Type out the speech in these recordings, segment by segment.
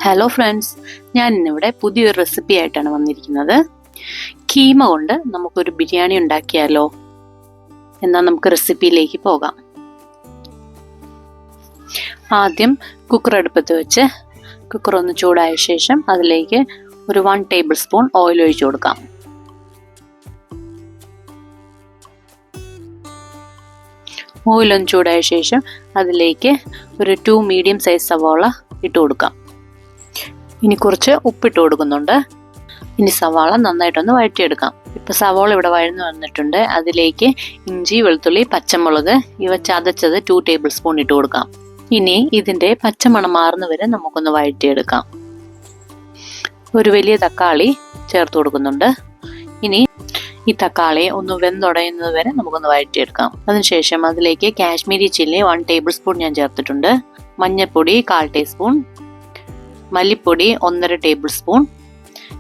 Hello friends, ഞാൻ ഇന്നിവിടെ പുതിയൊരു റെസിപ്പി ആയിട്ടാണ് വന്നിരിക്കുന്നത്. കീമ കൊണ്ട് നമുക്കൊരു ബിരിയാണി ഉണ്ടാക്കിയാലോ? എന്നാൽ നമുക്ക് റെസിപ്പിയിലേക്ക് പോകാം. ആദ്യം കുക്കർ അടുപ്പത്ത് വെച്ച് കുക്കർ ഒന്ന് ചൂടായ ശേഷം അതിലേക്ക് ഒരു 1 ടേബിൾ സ്പൂൺ ഓയിൽ ഒഴിച്ചു കൊടുക്കാം. ഓയിൽ ഒന്ന് ചൂടായ ശേഷം അതിലേക്ക് ഒരു 2 മീഡിയം സൈസ് സവാള ഇട്ട് കൊടുക്കാം. ഇനി കുറച്ച് ഉപ്പിട്ട് കൊടുക്കുന്നുണ്ട്. ഇനി സവാള നന്നായിട്ടൊന്ന് വഴറ്റിയെടുക്കാം. ഇപ്പം സവാള ഇവിടെ വഴന്നു വന്നിട്ടുണ്ട്. അതിലേക്ക് ഇഞ്ചി, വെളുത്തുള്ളി, പച്ചമുളക് ഇവ ചതച്ചത് 2 ടേബിൾ സ്പൂൺ ഇട്ട് കൊടുക്കാം. ഇനി ഇതിൻ്റെ പച്ചമണം മാറുന്നവരെ നമുക്കൊന്ന് വഴറ്റിയെടുക്കാം. ഒരു വലിയ തക്കാളി ചേർത്ത് കൊടുക്കുന്നുണ്ട്. ഇനി ഈ തക്കാളി ഒന്ന് വെന്തുടയുന്നത് വരെ നമുക്കൊന്ന് വഴറ്റിയെടുക്കാം. അതിനുശേഷം അതിലേക്ക് കാശ്മീരി ചില്ലി 1 ടേബിൾ സ്പൂൺ ഞാൻ ചേർത്തിട്ടുണ്ട്. മഞ്ഞൾപ്പൊടി 1/4 ടീസ്പൂൺ, മല്ലിപ്പൊടി 1.5 table spoon,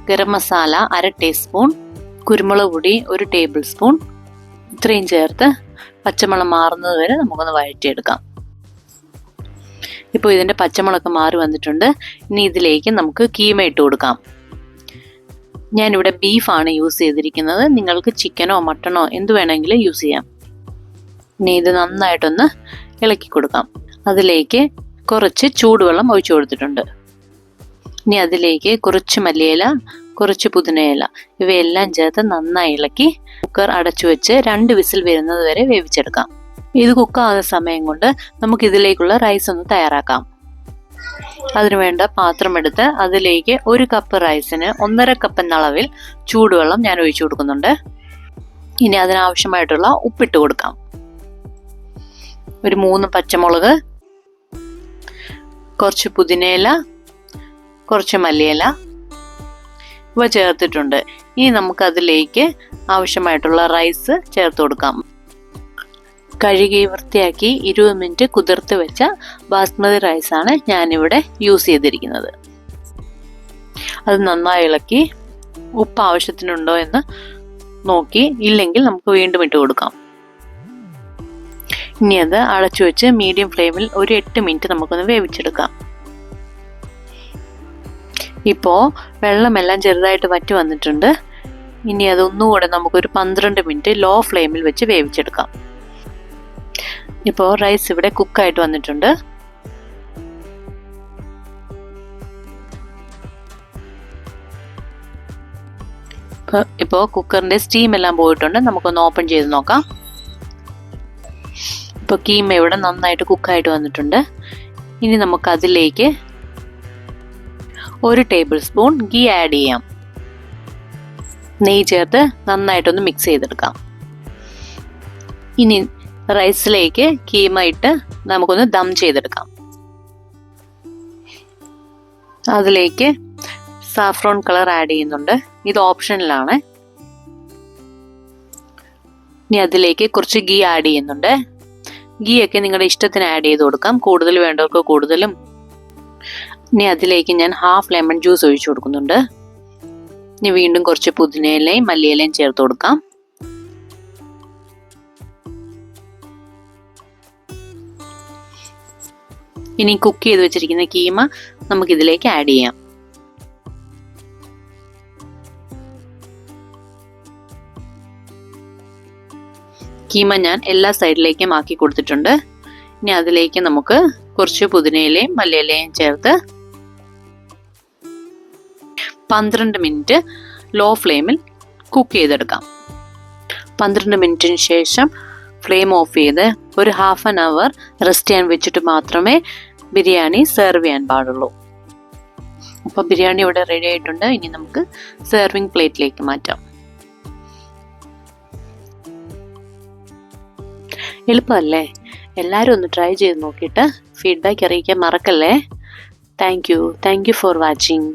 garam masala 1/2 teaspoon, കുരുമുളക് പൊടി 1 ടേബിൾ സ്പൂൺ, ഇത്രയും ചേർത്ത് പച്ചമുളക് മാറുന്നത് വരെ നമുക്കൊന്ന് വഴറ്റിയെടുക്കാം. ഇപ്പോൾ ഇതിൻ്റെ പച്ചമുളക് മാറി വന്നിട്ടുണ്ട്. ഇനി ഇതിലേക്ക് നമുക്ക് കീമ ഇട്ട് കൊടുക്കാം. ഞാനിവിടെ ബീഫാണ് യൂസ് ചെയ്തിരിക്കുന്നത്. നിങ്ങൾക്ക് ചിക്കനോ മട്ടണോ എന്ത് വേണമെങ്കിലും യൂസ് ചെയ്യാം. ഇനി ഇത് നന്നായിട്ടൊന്ന് ഇളക്കി കൊടുക്കാം. അതിലേക്ക് കുറച്ച് ചൂടുവെള്ളം ഒഴിച്ചു കൊടുത്തിട്ടുണ്ട്. ഇനി അതിലേക്ക് കുറച്ച് മല്ലിയില, കുറച്ച് പുതിനയില ഇവയെല്ലാം ചേർത്ത് നന്നായി ഇളക്കി കുക്കർ അടച്ചു വെച്ച് 2 വിസിൽ വരുന്നത് വരെ വേവിച്ചെടുക്കാം. ഇത് കുക്കാകുന്ന സമയം കൊണ്ട് നമുക്ക് ഇതിലേക്കുള്ള റൈസ് ഒന്ന് തയ്യാറാക്കാം. അതിനുവേണ്ട പാത്രം എടുത്ത് അതിലേക്ക് 1 കപ്പ് റൈസിന് 1.5 കപ്പ് എന്ന അളവിൽ ചൂടുവെള്ളം ഞാൻ ഒഴിച്ചു കൊടുക്കുന്നുണ്ട്. ഇനി അതിനാവശ്യമായിട്ടുള്ള ഉപ്പിട്ട് കൊടുക്കാം. ഒരു 3 പച്ചമുളക്, കുറച്ച് പുതിനയില, കുറച്ച് മല്ലിയില ഇവ ചേർത്തിട്ടുണ്ട്. ഇനി നമുക്ക് അതിലേക്ക് ആവശ്യമായിട്ടുള്ള റൈസ് ചേർത്ത് കൊടുക്കാം. കഴുകി വൃത്തിയാക്കി 20 മിനിറ്റ് കുതിർത്ത് വെച്ച ബാസ്മതി റൈസാണ് ഞാനിവിടെ യൂസ് ചെയ്തിരിക്കുന്നത്. അത് നന്നായി ഇളക്കി ഉപ്പ് ആവശ്യത്തിനുണ്ടോ എന്ന് നോക്കി, ഇല്ലെങ്കിൽ നമുക്ക് വീണ്ടും ഇട്ട് കൊടുക്കാം. ഇനി അത് അടച്ചു വെച്ച് മീഡിയം ഫ്ലെയിമിൽ ഒരു 8 മിനിറ്റ് നമുക്കൊന്ന് വേവിച്ചെടുക്കാം. ഇപ്പോൾ വെള്ളമെല്ലാം ചെറുതായിട്ട് വറ്റി വന്നിട്ടുണ്ട്. ഇനി അതൊന്നുകൂടെ നമുക്കൊരു 12 മിനിറ്റ് ലോ ഫ്ലെയിമിൽ വെച്ച് വേവിച്ചെടുക്കാം. ഇപ്പോൾ റൈസ് ഇവിടെ കുക്കായിട്ട് വന്നിട്ടുണ്ട്. ഇപ്പോൾ കുക്കറിൻ്റെ സ്റ്റീം എല്ലാം പോയിട്ടുണ്ട്. നമുക്കൊന്ന് ഓപ്പൺ ചെയ്ത് നോക്കാം. ഇപ്പോൾ കീമ ഇവിടെ നന്നായിട്ട് കുക്കായിട്ട് വന്നിട്ടുണ്ട്. ഇനി നമുക്ക് അതിലേക്ക് 1 ടേബിൾ സ്പൂൺ ഗീ ആഡ് ചെയ്യാം. നെയ്യ് ചേർത്ത് നന്നായിട്ടൊന്ന് മിക്സ് ചെയ്തെടുക്കാം. ഇനി റൈസിലേക്ക് കീമ ഇട്ട് നമുക്കൊന്ന് ദം ചെയ്തെടുക്കാം. അതിലേക്ക് സാഫ്രോൺ കളർ ആഡ് ചെയ്യുന്നുണ്ട്. ഇത് ഓപ്ഷനിലാണ്. ഇനി അതിലേക്ക് കുറച്ച് ഗീ ആഡ് ചെയ്യുന്നുണ്ട്. ഗീ ഒക്കെ നിങ്ങളുടെ ഇഷ്ടത്തിന് ആഡ് ചെയ്ത് കൊടുക്കാം. കൂടുതൽ വേണ്ടവർക്ക് കൂടുതലും. ഇനി അതിലേക്ക് ഞാൻ 1/2 ലെമൺ ജ്യൂസ് ഒഴിച്ചു കൊടുക്കുന്നുണ്ട്. ഇനി വീണ്ടും കുറച്ച് പുതിനയിലയും മല്ലിയിലയും ചേർത്ത് കൊടുക്കാം. ഇനി കുക്ക് ചെയ്ത് വെച്ചിരിക്കുന്ന കീമ നമുക്കിതിലേക്ക് ആഡ് ചെയ്യാം. കീമ ഞാൻ എല്ലാ സൈഡിലേക്കും ആക്കി കൊടുത്തിട്ടുണ്ട്. ഇനി അതിലേക്ക് നമുക്ക് കുറച്ച് പുതിനയിലയും മല്ലിയിലയും ചേർത്ത് 12 മിനിറ്റ് ലോ ഫ്ലെയിമിൽ കുക്ക് ചെയ്തെടുക്കാം. 12 മിനിറ്റിന് ശേഷം ഫ്ലെയിം ഓഫ് ചെയ്ത് ഒരു 1/2 അവർ റെസ്റ്റ് ചെയ്യാൻ വെച്ചിട്ട് മാത്രമേ ബിരിയാണി സെർവ് ചെയ്യാൻ പാടുള്ളൂ. അപ്പോൾ ബിരിയാണി ഇവിടെ റെഡി ആയിട്ടുണ്ട്. ഇനി നമുക്ക് സെർവിങ് പ്ലേറ്റിലേക്ക് മാറ്റാം. എളുപ്പമല്ലേ? എല്ലാവരും ഒന്ന് ട്രൈ ചെയ്ത് നോക്കിയിട്ട് ഫീഡ്ബാക്ക് അറിയിക്കാൻ മറക്കല്ലേ. Thank you for watching.